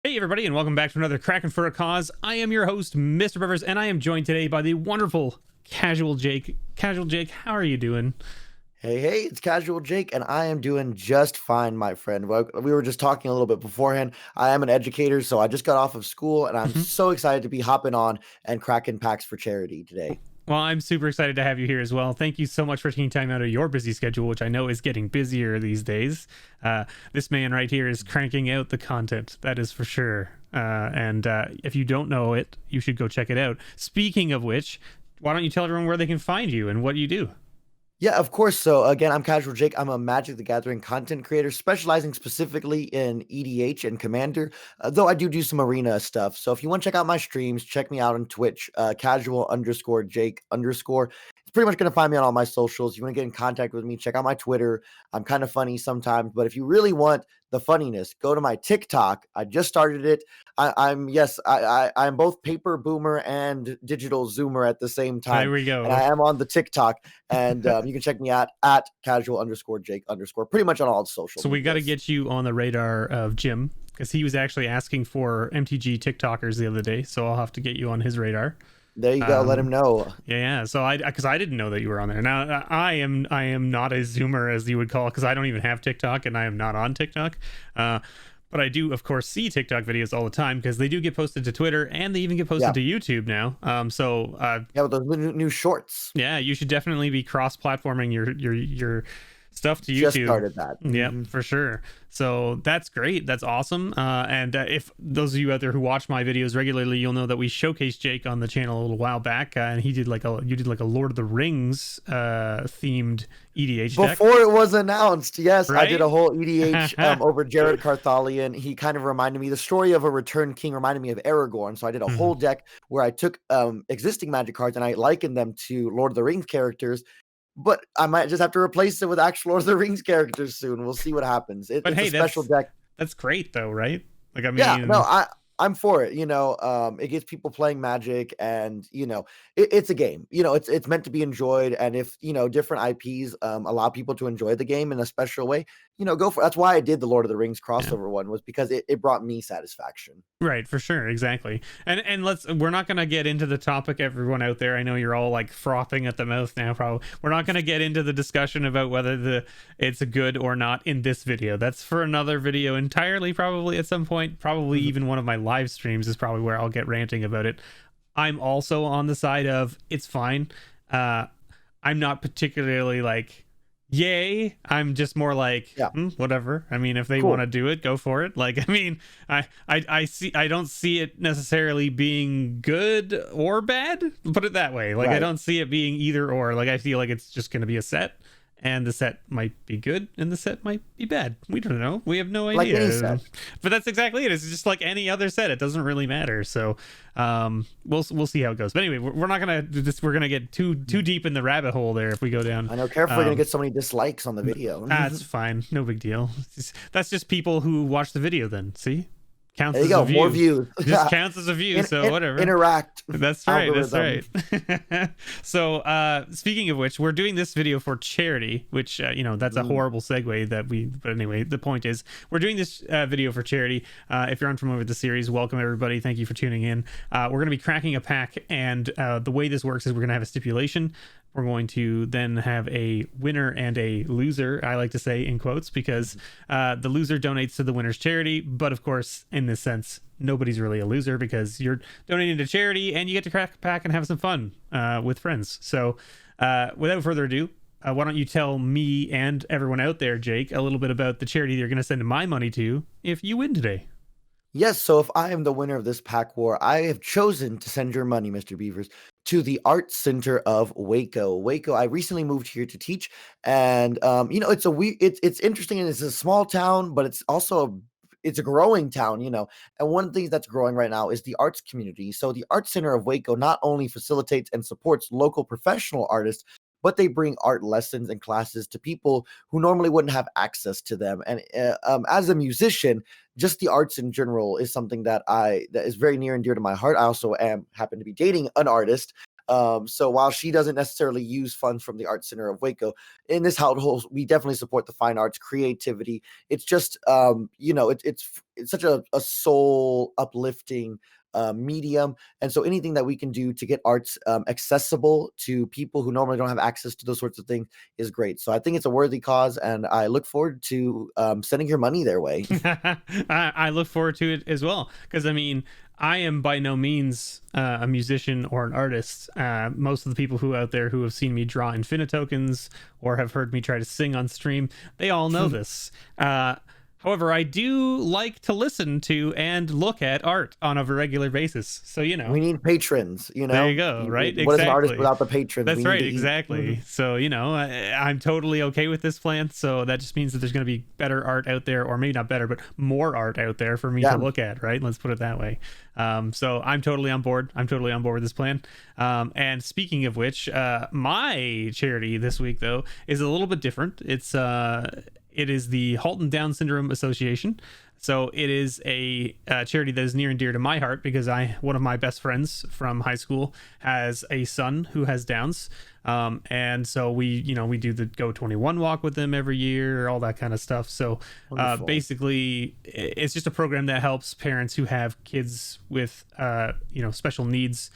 Hey everybody, and welcome back to another Crackin' for a Cause. I am your host, MrBevers, and I am joined today by the wonderful Casual Jake. Casual Jake, how are you doing? Hey, it's Casual Jake, and I am doing just fine, my friend. Well, we were just talking a little bit beforehand. I am an educator, so I just got off of school, and I'm Mhm. so excited to be hopping on and cracking packs for charity today. Well, I'm super excited to have you here as well. Thank you so much for taking time out of your busy schedule, which I know is getting busier these days. This man right here is cranking out the content, that is for sure. And if you don't know it, you should go check it out. Speaking of which, why don't you tell everyone where they can find you and what you do? Yeah, of course. So again, I'm Casual Jake. I'm a Magic the Gathering content creator specializing specifically in EDH and Commander, though I do some arena stuff. So if you want to check out my streams, check me out on Twitch, casual_Jake_. It's pretty much going to find me on all my socials. You want to get in contact with me, check out my Twitter. I'm kind of funny sometimes, but if you really want the funniness, go to my TikTok. I just started it. I'm both paper boomer and digital zoomer at the same There time, we and go. I am on the TikTok. And you can check me out at casual_Jake_, pretty much on all the social So we got to medias. get you on the radar of Jim because he was actually asking for MTG TikTokers the other day. So I'll have to get you on his radar. There you go. Let him know. Yeah. So because I didn't know that you were on there. Now I am not a Zoomer as you would call it because I don't even have TikTok and I am not on TikTok. But I do, of course, see TikTok videos all the time because they do get posted to Twitter and they even get posted Yeah. to YouTube now. Yeah, with those new shorts. Yeah, you should definitely be cross-platforming your stuff to Just YouTube. started that. Yeah, Mhm. for sure. So that's great. That's awesome. And if those of you out there who watch my videos regularly, you'll know that we showcased Jake on the channel a little while back, and you did like a Lord of the Rings themed EDH deck. Before it was announced, yes, I did Right? a whole EDH over Jared Carthalion. He kind of reminded me, the story of a Returned King reminded me of Aragorn. So I did a Mhm. whole deck where I took existing Magic cards and I likened them to Lord of the Rings characters. But I might just have to replace it with actual Lord of the Rings characters soon. We'll see what happens. But It's a hey, special that's deck. that's great though, right? Like I Yeah, no, mean, I'm for it. It gets people playing Magic, and it's a game. It's meant to be enjoyed, and if different IPs allow people to enjoy the game in a special way, go for. That's why I did the Lord of the Rings yeah. crossover one, was because it brought me satisfaction. Right, for sure, exactly. And we're not gonna get into the topic, everyone out there. I know you're all like frothing at the mouth now, probably. We're not gonna get into the discussion about whether it's a good or not in this video. That's for another video entirely, probably at some point. Probably Mhm. even one of my live streams is probably where I'll get ranting about it. I'm also on the side of it's fine. Uh I'm not particularly like yay. I'm just more like Yeah, whatever. I mean, if they want cool. to do it, go for it. Like, I mean, I don't see it necessarily being good or bad. Put it that way. Like, I Right. don't see it being either or. Like, I feel like it's just going to be a set, and the set might be good and the set might be bad. We don't know. We have no Like any idea. set. But that's exactly it. It's just like any other set. It doesn't really matter. So we'll see how it goes. But anyway, we're not gonna do this. We're gonna get too deep in the rabbit hole there if we go down. I know. Careful, we're gonna Um, get so many dislikes on the video. that's fine. No big deal. That's just people who watch the video then. See? Counts There you as a go. More view. views. Just counts as a view, so whatever. Interact. That's right. Algorithm. That's right. So, speaking of which, we're doing this video for charity, which, that's a Mm. horrible segue but anyway, the point is we're doing this video for charity. If you're unfamiliar with the series, welcome everybody. Thank you for tuning in. We're going to be cracking a pack, and the way this works is we're going to have a stipulation. We're going to then have a winner and a loser, I like to say in quotes, because the loser donates to the winner's charity. But of course, in this sense, nobody's really a loser because you're donating to charity and you get to crack a pack and have some fun with friends. So without further ado, why don't you tell me and everyone out there, Jake, a little bit about the charity you're going to send my money to if you win today? Yes, so if I am the winner of this pack war, I have chosen to send your money, Mr. Beavers, to the Art Center of Waco. Waco, I recently moved here to teach, and it's interesting, and it's a small town, but it's a growing town. And one of the things that's growing right now is the arts community. So the Art Center of Waco not only facilitates and supports local professional artists, but they bring art lessons and classes to people who normally wouldn't have access to them. And as a musician, just the arts in general is something that is very near and dear to my heart. I also happen to be dating an artist. So while she doesn't necessarily use funds from the Art Center of Waco, in this household, we definitely support the fine arts, creativity. It's just, it's it's such a soul uplifting medium. And so anything that we can do to get arts accessible to people who normally don't have access to those sorts of things is great. So I think it's a worthy cause, and I look forward to sending your money their way. I look forward to it as well, because I mean, I am by no means a musician or an artist. Most of the people who out there who have seen me draw Infinitokens or have heard me try to sing on stream, they all know this. However, I do like to listen to and look at art on a regular basis. So, you know. We need patrons, you know. There you go, right? What is an artist Exactly. without the patrons? That's We need right, to eat. exactly. So, you know, I'm totally okay with this plan. So that just means that there's going to be better art out there, or maybe not better, but more art out there for me to look at, right? Let's put it that way. So I'm totally on board. I'm totally on board with this plan. And speaking of which, my charity this week, though, is a little bit different. It is the Halton Down Syndrome Association. So it is a charity that is near and dear to my heart, because one of my best friends from high school has a son who has Downs. And so we do the Go 21 walk with them every year, all that kind of stuff. So basically it's just a program that helps parents who have kids with special needs,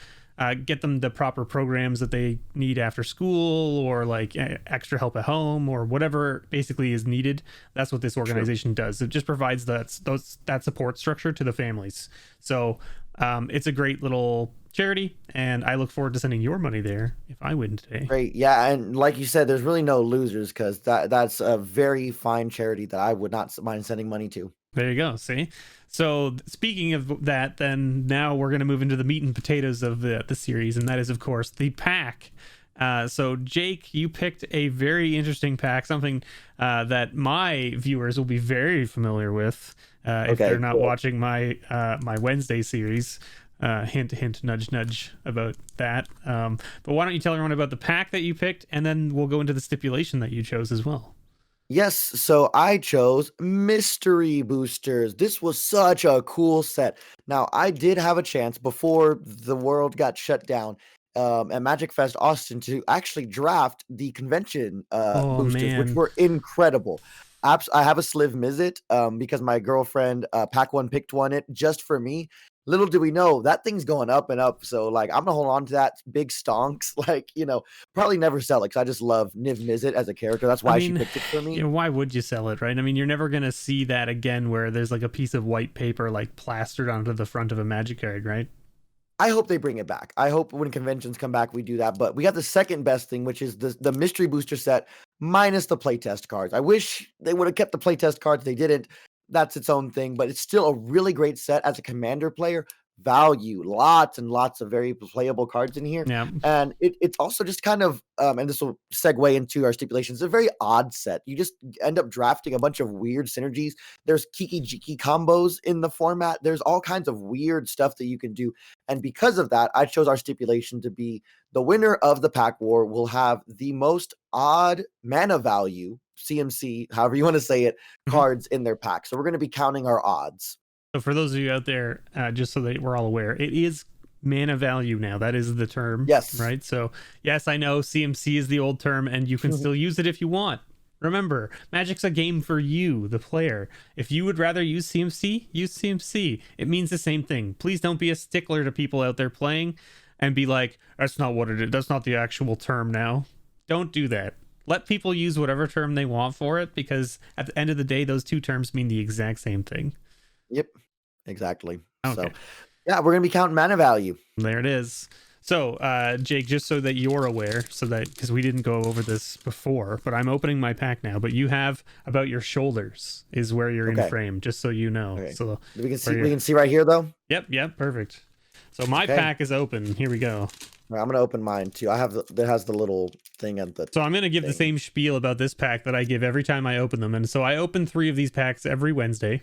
get them the proper programs that they need after school, or like extra help at home, or whatever basically is needed. That's what this organization does. It just provides that support structure to the families. So it's a great little charity, and I look forward to sending your money there if I win today. Great. Yeah, and like you said, there's really no losers, because that's a very fine charity that I would not mind sending money to. There you go. See? So speaking of that, then now we're going to move into the meat and potatoes of the series, and that is, of course, the pack. So Jake, you picked a very interesting pack, something that my viewers will be very familiar with if they're not watching my Wednesday series. Hint, hint, nudge, nudge about that. But why don't you tell everyone about the pack that you picked, and then we'll go into the stipulation that you chose as well. Yes, so I chose Mystery Boosters. This was such a cool set. Now, I did have a chance before the world got shut down at Magic Fest Austin to actually draft the convention boosters, which were incredible. I have a Sliv Mizzet because my girlfriend Pack One picked one just for me. Little do we know that thing's going up and up. So like, I'm gonna hold on to that big stonks. Like, probably never sell it, because I just love Niv Mizzet as a character. That's why she picked it for me. Why would you sell it, right? I mean, you're never gonna see that again, where there's like a piece of white paper like plastered onto the front of a Magic card, right? I hope they bring it back. I hope when conventions come back, we do that. But we got the second best thing, which is the mystery booster set minus the playtest cards. I wish they would have kept the playtest cards. They didn't. That's its own thing, but it's still a really great set as a commander player. Value, lots and lots of very playable cards in here. Yeah. And it's also just kind of and this will segue into our stipulations, a very odd set. You just end up drafting a bunch of weird synergies. There's kiki jiki combos in the format. There's all kinds of weird stuff that you can do. And because of that, I chose our stipulation to be the winner of the pack war will have the most odd mana value, CMC, however you want to say it, cards in their pack. So we're going to be counting our odds. So for those of you out there, just so that we're all aware, it is mana value now. That is the term. Yes. Right? So, yes, I know CMC is the old term, and you can still use it if you want. Remember, Magic's a game for you, the player. If you would rather use CMC, use CMC. It means the same thing. Please don't be a stickler to people out there playing and be like, that's not what it is. That's not the actual term now. Don't do that. Let people use whatever term they want for it, because at the end of the day, those two terms mean the exact same thing. Yep, exactly. Okay. So, yeah, we're going to be counting mana value. There it is. So, Jake, just so that you're aware, because we didn't go over this before, but I'm opening my pack now, but you have about your shoulders is where you're in frame, just so you know. Okay. So we can see right here, though? Yep, perfect. So my pack is open. Here we go. Right, I'm going to open mine, too. That has the little thing at the... So I'm going to give the same spiel about this pack that I give every time I open them. And so I open 3 of these packs every Wednesday.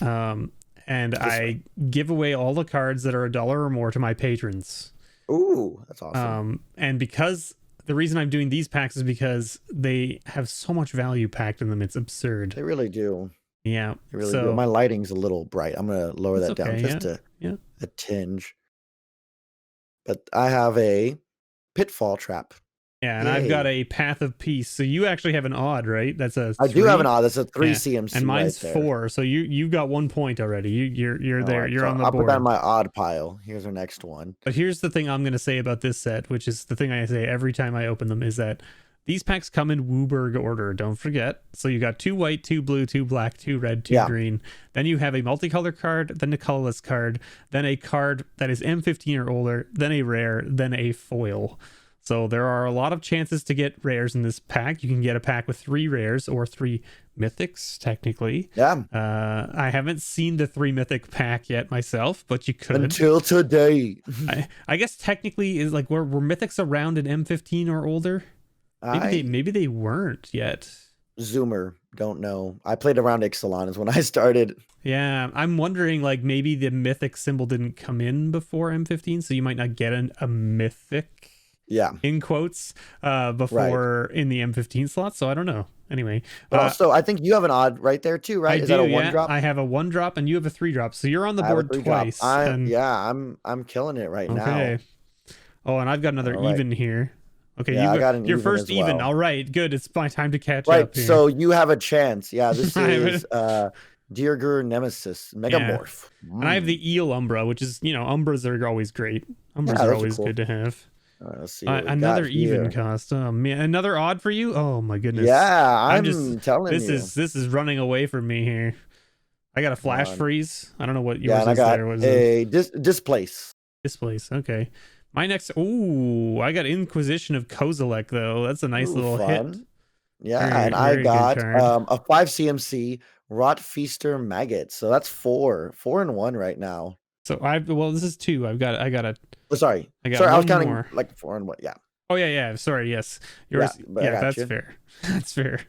And I give away all the cards that are $1 or more to my patrons. Ooh, that's awesome. And because the reason I'm doing these packs is because they have so much value packed in them. It's absurd. They really do. Yeah. They really do. My lighting's a little bright. I'm going to lower that down just a tinge. But I have a Pitfall Trap. Yeah, and I've got Yay. a Path of Peace. So you actually have an odd, right? That's a I do have an 3. odd. That's a 3 Yeah. CMC And mine's right there. 4. So you've got 1 point already. You're All there. right, You're so on the I'll put that in board. my odd pile. Here's our next one. But here's the thing I'm going to say about this set, which is the thing I say every time I open them, is that these packs come in Wooburg order. Don't forget. So you got 2 white, 2 blue, 2 black, 2 red, 2 green. Then you have a multicolor card, then a colorless card, then a card that is M15 or older, then a rare, then a foil. So there are a lot of chances to get rares in this pack. You can get a pack with 3 rares or 3 mythics, technically. Yeah. I haven't seen the 3 mythic pack yet myself, but you could. Until today. I guess technically is like were mythics around in M15 or older? Maybe they weren't yet. Zoomer, don't know. I played around Ixalan is when I started. Yeah, I'm wondering like maybe the mythic symbol didn't come in before M15, so you might not get a mythic. Yeah, in quotes before in the M15 slot. So I don't know. Anyway, but also I think you have an odd right there too, right? Is that a 1 drop? I have a 1 drop, and you have a 3 drop. So you're on the board twice. I'm killing it right now. Oh, and I've got another even here. Okay, I got an your even first as well. even. All right, good. It's my time to catch up. Right, so you have a chance. Yeah, this is Dirger Nemesis Megamorph. And I have the Eel Umbra, which is, Umbras are always great. Umbras are always good to have. Let's see another even cost. Oh man, another odd for you. Oh my goodness. Yeah, I'm telling you. This is running away from me here. I got a flash freeze. I don't know what yours is. I got there. What is displace. Displace. Okay. My next. Ooh, I got Inquisition of Kozilek though. That's a nice little hit. Yeah, and I got a 5 CMC Rot Feaster Maggot. So that's 4 in 1 right now. So this is 2. I got a. Oh, sorry. I was counting more. Like 4 and 1. Yeah. Oh yeah. Sorry. Yes. Yours. Yeah, that's fair. That's fair.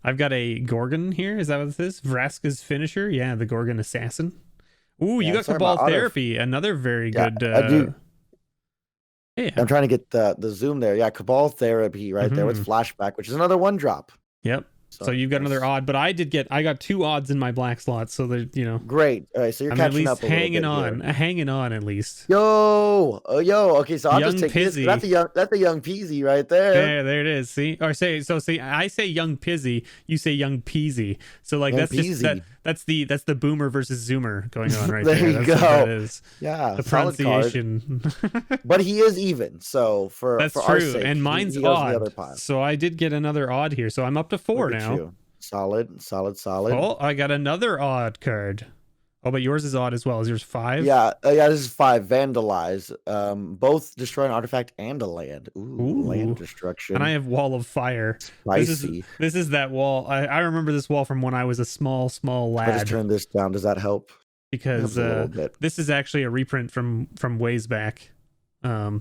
I've got a Gorgon here. Is that what this is? Vraska's finisher. Yeah, the Gorgon Assassin. Ooh, you got Cabal Therapy. Another very good. I do. Yeah. I'm trying to get the zoom there. Yeah, Cabal Therapy right there with Flashback, which is another 1 drop. Yep. So you've got another odd, but I got 2 odds in my black slot, so that Great. All right, so you're catching up a little bit hanging on at least. Yo. Okay, so I'll just take this. That's a young Peasy right there. Yeah, there it is. See, I say young Pizzy, you say young Peasy. So like young that's the boomer versus zoomer going on right there. There you go. That is. Yeah, the pronunciation. But he is even. So for that's for true. Our sake, and mine's odd. So I did get another odd here. So I'm up to 4 now. Solid. Oh, I got another odd card. Oh, but yours is odd as well. Is yours 5? Yeah. This is 5. Vandalize. Both destroy an artifact and a land. Ooh. Land destruction. And I have Wall of Fire. Spicy. This is that wall. I remember this wall from when I was a small lad. I just turn this down. Does that help? Because this is actually a reprint from ways back. Okay,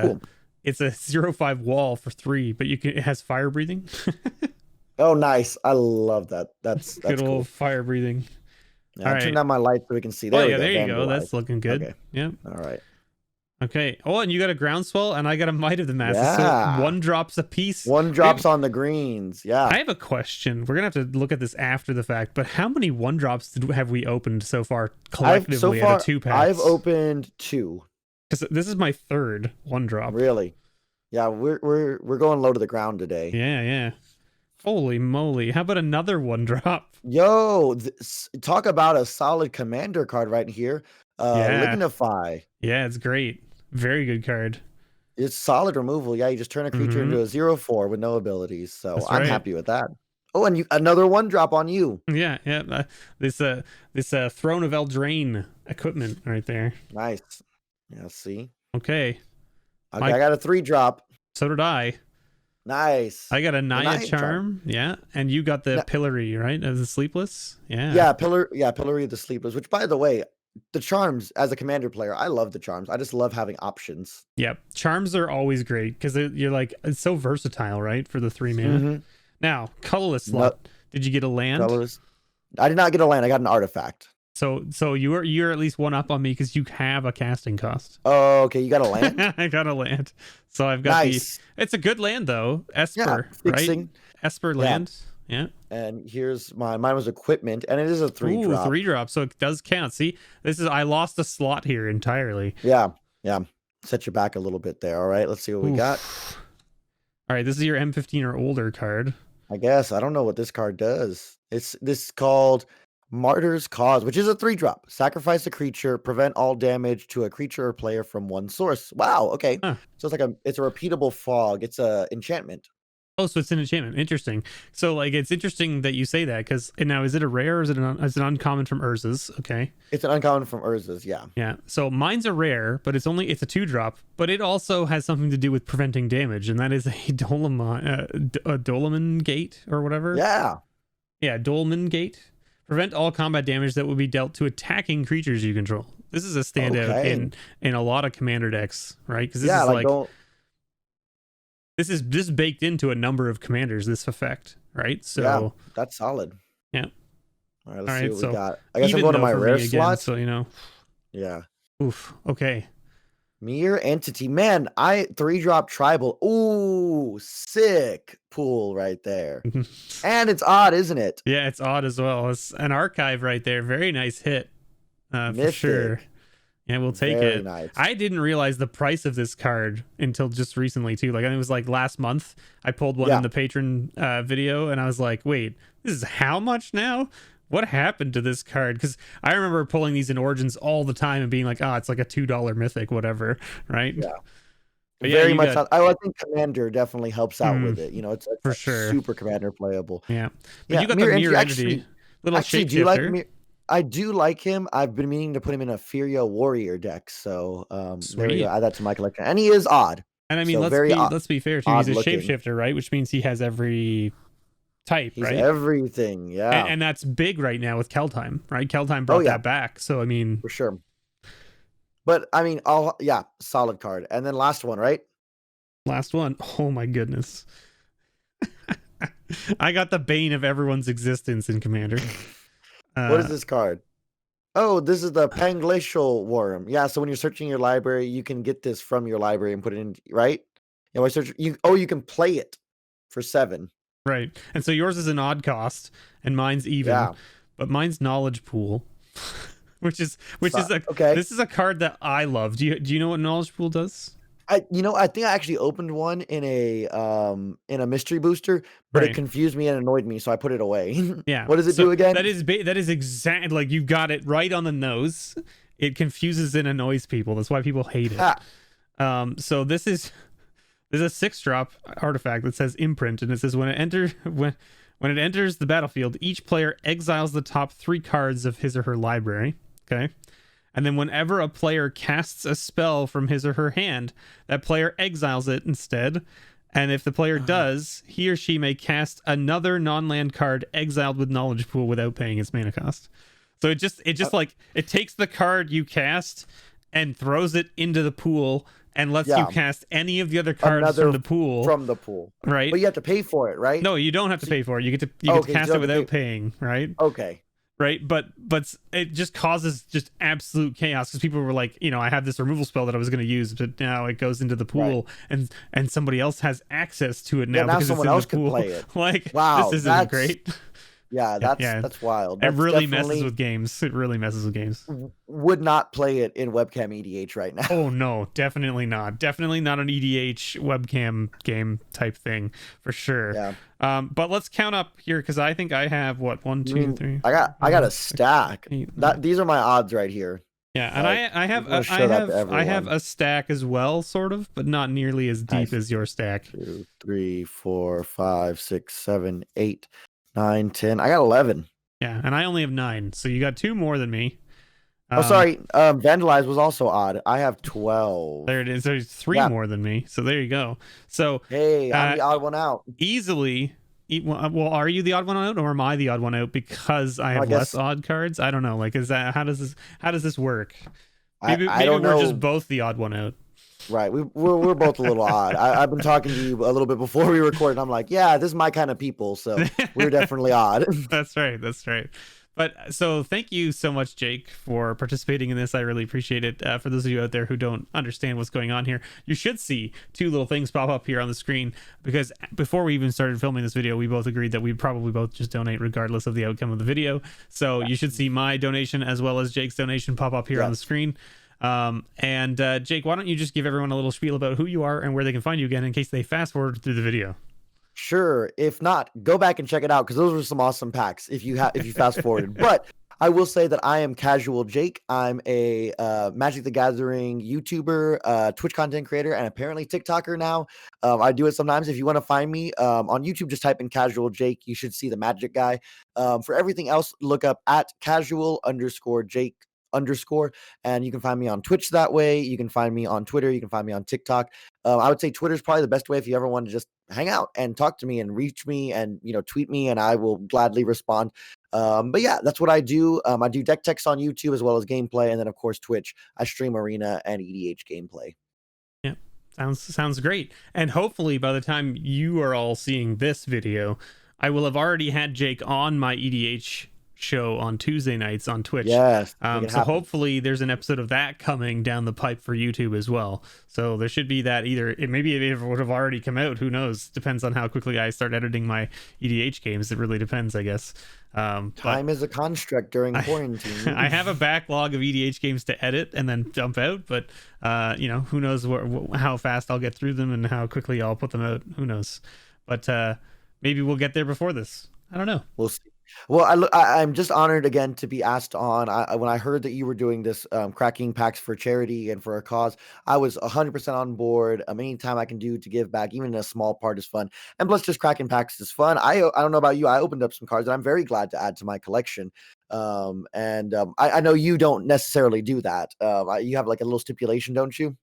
cool. It's a 0/5 wall for 3, but it has fire breathing. Oh, nice! I love that. That's good cool. Old fire breathing. Yeah, turn down my light so we can see. There you go. That's looking good. Okay. Yep. All right. Okay. Oh, and you got a Groundswell, and I got a Might of the Masses. Yeah. So 1 drops a piece. 1 drops on the greens. Yeah. I have a question. We're gonna have to look at this after the fact. But how many 1 drops have we opened so far collectively out of 2 packs? I've opened 2. Because this is my 3rd 1 drop. Really? Yeah, we're going low to the ground today. Yeah. Holy moly. How about another 1 drop? Yo, talk about a solid commander card right here. Lignify. Yeah, it's great. Very good card. It's solid removal. Yeah, you just turn a creature into a 0/4 with no abilities. So I'm happy with that. Oh, and another 1 drop on you. Yeah. This Throne of Eldraine equipment right there. Nice. Yeah, see? Okay. I got a 3 drop. So did I. Nice. I got a Naya Charm. Yeah. And you got the Pillory, right? Of the Sleepless? Yeah. Yeah, Pillory of the Sleepless, which by the way, the charms as a commander player, I love the charms. I just love having options. Yep. Charms are always great because you're like, it's so versatile, right? For the 3 mana. Now, colorless slot. Did you get a land? Colorless. I did not get a land. I got an artifact. So you're at least 1 up on me because you have a casting cost. Oh, okay. You got a land? I got a land. So I've got it's a good land though. Esper, right? Esper land. Yeah. And here's mine was equipment, and it is a 3 drop. 3 drop, so it does count. See, I lost a slot here entirely. Yeah. Set you back a little bit there. All right, let's see what we got. All right, this is your M15 or older card. I guess. I don't know what this card does. It's this called Martyr's Cause, which is a 3-drop. Sacrifice a creature, prevent all damage to a creature or player from one source. Wow, okay. Huh. So it's a repeatable fog. It's a enchantment. Oh, so it's an enchantment. Interesting. So like it's interesting that you say that, because now is it a rare or is it an uncommon from Urza's? Okay. It's an uncommon from Urza's, yeah. Yeah. So mine's a rare, but it's a 2-drop, but it also has something to do with preventing damage, and that is a Dolmen Gate or whatever. Yeah. Yeah, Dolmen Gate. Prevent all combat damage that will be dealt to attacking creatures you control. This is a standout in a lot of commander decks, right? Because this is like this is baked into a number of commanders, this effect, right? So yeah, that's solid. Yeah. All right, let's see what we got. I guess I'm going to my rare slot. So you know. Yeah. Oof. Okay. Mere Entity. Man, 3-drop tribal. Ooh, sick pool right there. And it's odd, isn't it? Yeah, it's odd as well. It's an archive right there. Very nice hit. For sure. Yeah, we'll take it. Nice. I didn't realize the price of this card until just recently too. Like, I think it was like last month. I pulled one in the patron video, and I was like, "Wait, this is how much now? What happened to this card?" Because I remember pulling these in Origins all the time and being like, "Oh, it's like a $2 mythic, whatever." Right? Yeah. But very much. I think Commander definitely helps out with it. You know, it's for sure super Commander playable. Yeah. But you got the Mirror Entity. Little actually, do you like I do like him. I've been meaning to put him in a Furia Warrior deck, so there we go. Add that to my collection. And he is odd. And I mean, so let's be fair too. He's a shapeshifter, right? Which means he has every type, He's right? Everything, yeah. And that's big right now with Keldheim, right? Keldheim brought that back, so I mean, for sure. But I mean, solid card. And then last one, right? Last one. Oh my goodness. I got the bane of everyone's existence in Commander. What is this card? Oh, this is the Panglacial Worm. Yeah, so when you're searching your library, you can get this from your library and put it in, right? Yeah, you can play it for 7. Right. And so yours is an odd cost and mine's even. Yeah. But mine's Knowledge Pool. which is okay. This is a card that I love. Do you know what Knowledge Pool does? I think I actually opened one in a mystery booster, but it confused me and annoyed me, so I put it away. Yeah. What does it do again? That is exact. Like, you got it right on the nose. It confuses and annoys people. That's why people hate it. So there's a 6-drop artifact that says Imprint, and it says when it enters the battlefield, each player exiles the top 3 cards of his or her library. Okay. And then whenever a player casts a spell from his or her hand, that player exiles it instead. And if the player does, he or she may cast another non-land card exiled with Knowledge Pool without paying its mana cost. So it just like, it takes the card you cast and throws it into the pool and lets you cast any of the other cards from the pool. Right? But you have to pay for it, right? No, you don't have to pay for it. You get to cast it without paying, right? Okay. Right, but it just causes just absolute chaos, because people were like, I have this removal spell that I was going to use, but now it goes into the pool, and somebody else has access to it now, because someone else can play it. Like, wow, this isn't great. Yeah, that's wild. It really messes with games. It really messes with games. Would not play it in webcam EDH right now. Oh no, definitely not. Definitely not an EDH webcam game type thing for sure. Yeah. But let's count up here, because I think I have 1, 2, 3. I got a stack. These are my odds right here. Yeah, and I have a stack as well, sort of, but not nearly as deep as your stack. 2, 3, 4, 5, 6, 7, 8, 9, 10. I got 11. Yeah, and I only have 9, so you got 2 more than me. Sorry. Vandalize was also odd. I have 12. There it is. There's 3 more than me. So there you go. So hey, I'm the odd one out. Easily. Well, are you the odd one out, or am I the odd one out because I have less odd cards? I don't know. Like, is that how does this work? Maybe we're just both the odd one out. Right. We're both a little odd. I've been talking to you a little bit before we recorded. I'm like, yeah, this is my kind of people. So we're definitely odd. That's right. But so thank you so much, Jake, for participating in this. I really appreciate it. For those of you out there who don't understand what's going on here, you should see 2 little things pop up here on the screen, because before we even started filming this video, we both agreed that we'd probably both just donate regardless of the outcome of the video. So you should see my donation as well as Jake's donation pop up here on the screen. And Jake, why don't you just give everyone a little spiel about who you are and where they can find you again in case they fast forward through the video. Sure. If not, go back and check it out because those were some awesome packs if you fast forwarded. But I will say that I am Casual Jake. I'm a Magic the Gathering YouTuber, Twitch content creator, and apparently TikToker now. I do it sometimes. If you want to find me on YouTube, just type in Casual Jake. You should see the Magic guy. For everything else, look up at casual_Jake_, and you can find me on Twitch that way. You can find me on Twitter. You can find me on TikTok. I would say Twitter is probably the best way if you ever want to just hang out and talk to me and reach me and tweet me, and I will gladly respond. But yeah, that's what I do. I do deck techs on YouTube as well as gameplay, and then of course Twitch. I stream Arena and EDH gameplay. Yeah, sounds great. And hopefully by the time you are all seeing this video, I will have already had Jake on my EDH show on Tuesday nights on Twitch. Yes. So hopefully there's an episode of that coming down the pipe for YouTube as well. So there should be that maybe it would have already come out. Who knows? Depends on how quickly I start editing my EDH games. It really depends, I guess. Time is a construct during quarantine. I have a backlog of EDH games to edit and then dump out, but who knows how fast I'll get through them and how quickly I'll put them out. Who knows? But maybe we'll get there before this. I don't know. We'll see. Well, I'm just honored again to be asked on. When I heard that you were doing this cracking packs for charity and for a cause, I was 100% on board. Anytime I can do to give back, even a small part, is fun. And plus, just cracking packs is fun. I don't know about you. I opened up some cards that I'm very glad to add to my collection. I know you don't necessarily do that. You have like a little stipulation, don't you?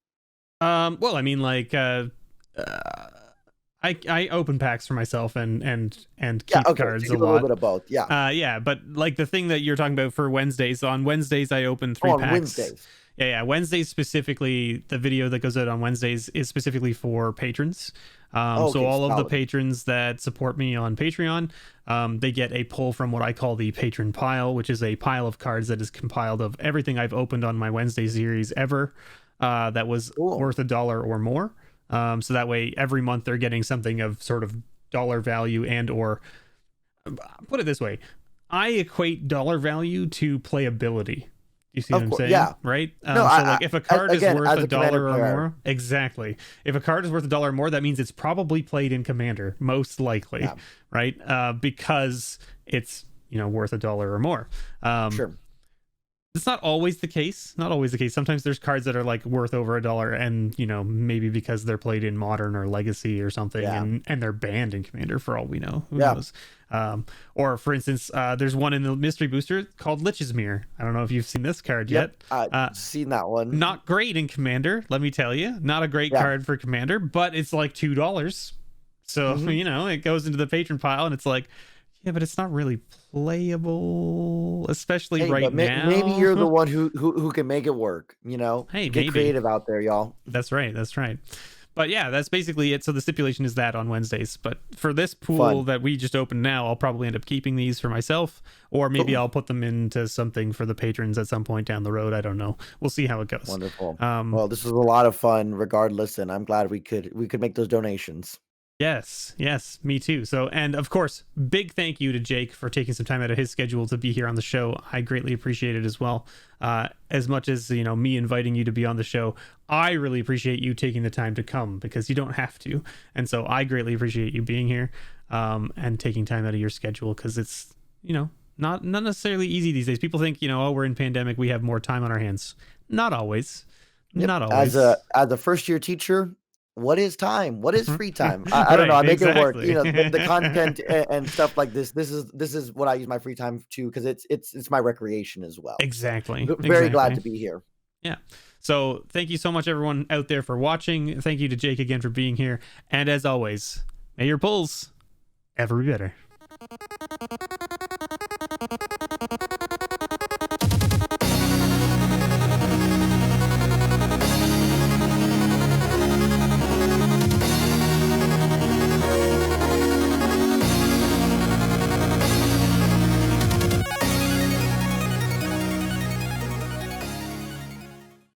Well, I mean, like. I open packs for myself and keep cards so a lot. A little bit of both, yeah. Yeah, but like the thing that you're talking about for Wednesdays, on Wednesdays I open 3 packs. Wednesdays. Yeah. Wednesdays specifically, the video that goes out on Wednesdays is specifically for patrons. So all of the patrons that support me on Patreon, they get a pull from what I call the patron pile, which is a pile of cards that is compiled of everything I've opened on my Wednesday series ever that was worth $1 or more. So that way every month they're getting something of sort of dollar value, and or put it this way, I equate dollar value to playability. You see what I'm saying? Yeah. Right? No, like if a card is worth $1 or player. more, exactly. If a card is worth $1 or more, that means it's probably played in Commander, most likely, right? Because it's worth $1 or more. Sure. It's not always the case. Sometimes there's cards that are like worth over $1, and maybe because they're played in Modern or Legacy or something, and they're banned in Commander for all we know. Who knows? Or for instance, there's one in the mystery booster called Lich's Mirror. I don't know if you've seen this card yet. I've seen that one. Not great in Commander, let me tell you. Not a great card for Commander, but it's like $2. So it goes into the patron pile, and it's like, yeah, but it's not really playable, especially right now. Maybe you're the one who can make it work. Hey, get creative out there, y'all. That's right. But yeah, that's basically it. So the stipulation is that on Wednesdays. But for this pool that we just opened now, I'll probably end up keeping these for myself, or maybe I'll put them into something for the patrons at some point down the road. I don't know. We'll see how it goes. Wonderful. Well, this was a lot of fun, regardless, and I'm glad we could make those donations. Yes, me too. So, and of course, big thank you to Jake for taking some time out of his schedule to be here on the show. I greatly appreciate it as well. As much as, me inviting you to be on the show, I really appreciate you taking the time to come, because you don't have to. And so I greatly appreciate you being here and taking time out of your schedule, because it's, not necessarily easy these days. People think, oh, we're in pandemic, we have more time on our hands. Not always. Yep. Not always. As a first year teacher, what is time? What is free time? I don't know. I make it work. The content and stuff like this. This is what I use my free time to, because it's my recreation as well. Exactly. Very glad to be here. Yeah. So thank you so much, everyone out there, for watching. Thank you to Jake again for being here. And as always, may your pulls ever be better.